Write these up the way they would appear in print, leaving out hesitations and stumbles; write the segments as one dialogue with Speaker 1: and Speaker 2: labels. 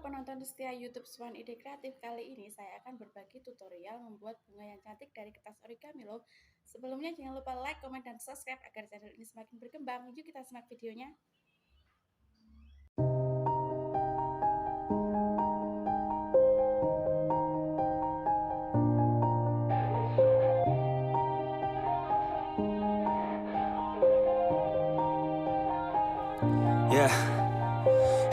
Speaker 1: penonton setia YouTube Swan Ide Kreatif. Kali ini saya akan berbagi tutorial membuat bunga yang cantik dari kertas origami loh. Sebelumnya jangan lupa like, komen, dan subscribe agar channel ini semakin berkembang. Yuk kita simak videonya.
Speaker 2: Yeah.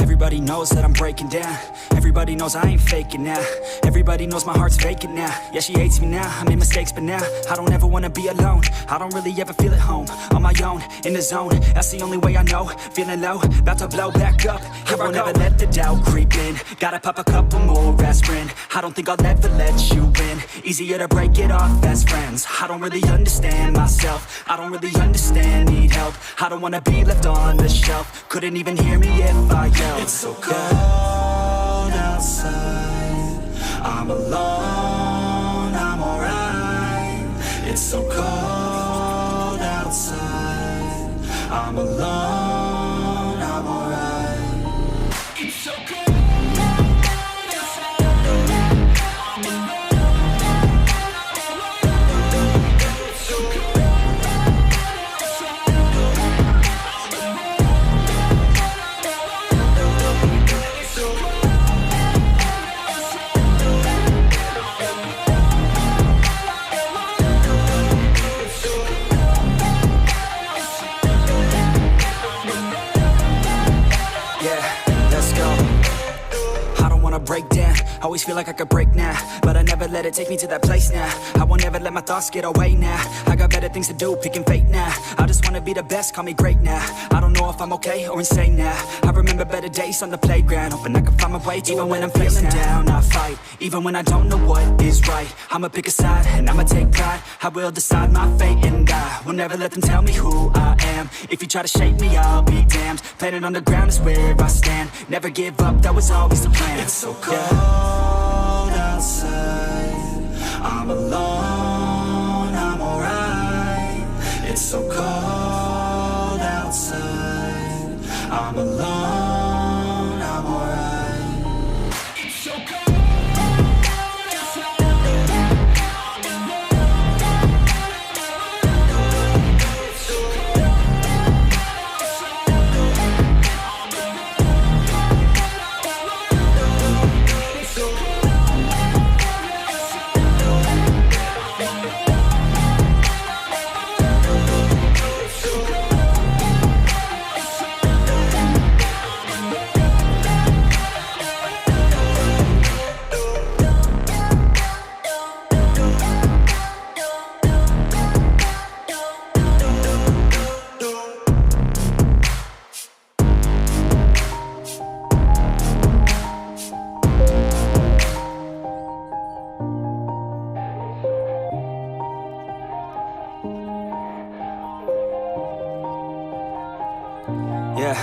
Speaker 2: Everybody knows that I'm breaking down. Everybody knows I ain't faking now. Everybody knows my heart's vacant now. Yeah, she hates me now, I made mistakes but now I don't ever wanna be alone. I don't really ever feel at home. On my own, in the zone, that's the only way I know. Feeling low, about to blow back up. Here I won't ever let the doubt creep in. Gotta pop a couple more aspirin. I don't think I'll ever let you in. Easier to break it off best friends. I don't really understand myself. I don't really understand, need help. I don't wanna be left on the shelf. Couldn't even hear me if I yelled. It's so cold outside, I'm alone, I'm alright. It's so cold outside, I'm alone, I'm alright. It's so cold. Break down, always feel like I could break now, but I never let it take me to that place now. I won't ever let my thoughts get away now. I got better things to do, picking fate now. I just wanna be the best, call me great now. I don't know if I'm okay or insane now. I remember better days on the playground, hoping I can find my way. Even when I'm feeling down, I fight. Even when I don't know what is right, I'ma pick a side and I'ma take pride. I will decide my fate and I will never let them tell me who I am. If you try to shake me, I'll be damned. Planet on the ground is where I stand. Never give up, that was always the plan. It's so cold outside, I'm alone, I'm alright. It's so cold outside, I'm alone, I'm alright. It's so cold. Yeah.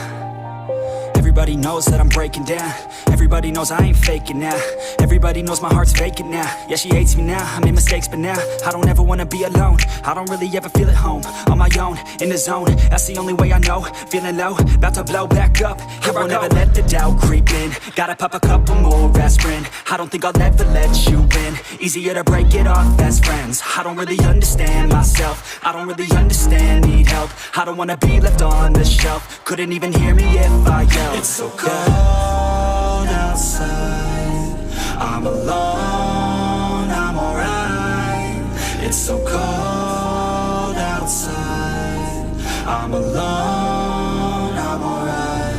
Speaker 2: Everybody knows that I'm breaking down. Everybody knows I ain't faking now. Everybody knows my heart's vacant now. Yeah, she hates me now, I made mistakes but now I don't ever wanna be alone. I don't really ever feel at home. On my own, in the zone, that's the only way I know. Feeling low, about to blow back up. Here I won't ever let the doubt creep in. Gotta pop a couple more aspirin. I don't think I'll ever let you in. Easier to break it off best friends. I don't really understand myself. I don't really understand, need help. I don't wanna be left on the shelf. Couldn't even hear me if I yelled. It's so cold outside, I'm alone, I'm alright. It's so cold outside, I'm alone, I'm alright.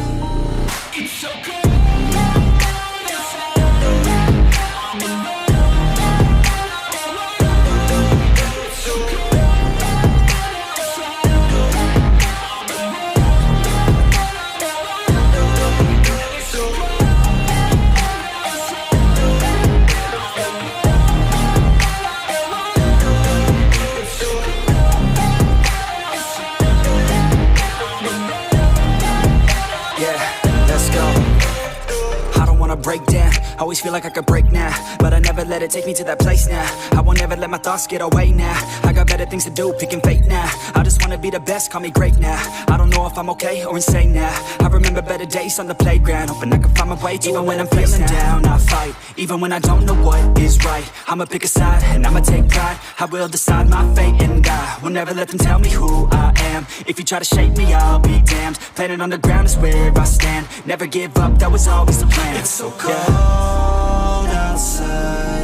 Speaker 2: It's so cold. wanna break down. Always feel like I could break now, but I never let it take me to that place now. I won't ever let my thoughts get away now. I got better things to do, picking fate now. I just wanna be the best, call me great now. I don't know if I'm okay or insane now. I remember better days on the playground, hoping I can find my way to even when I'm feeling down, I fight. Even when I don't know what is right, I'ma pick a side and I'ma take pride. I will decide my fate and I will never let them tell me who I am. If you try to shake me, I'll be damned. Planet on the ground is where I stand. Never give up, that was always the plan.
Speaker 3: It's so cold outside.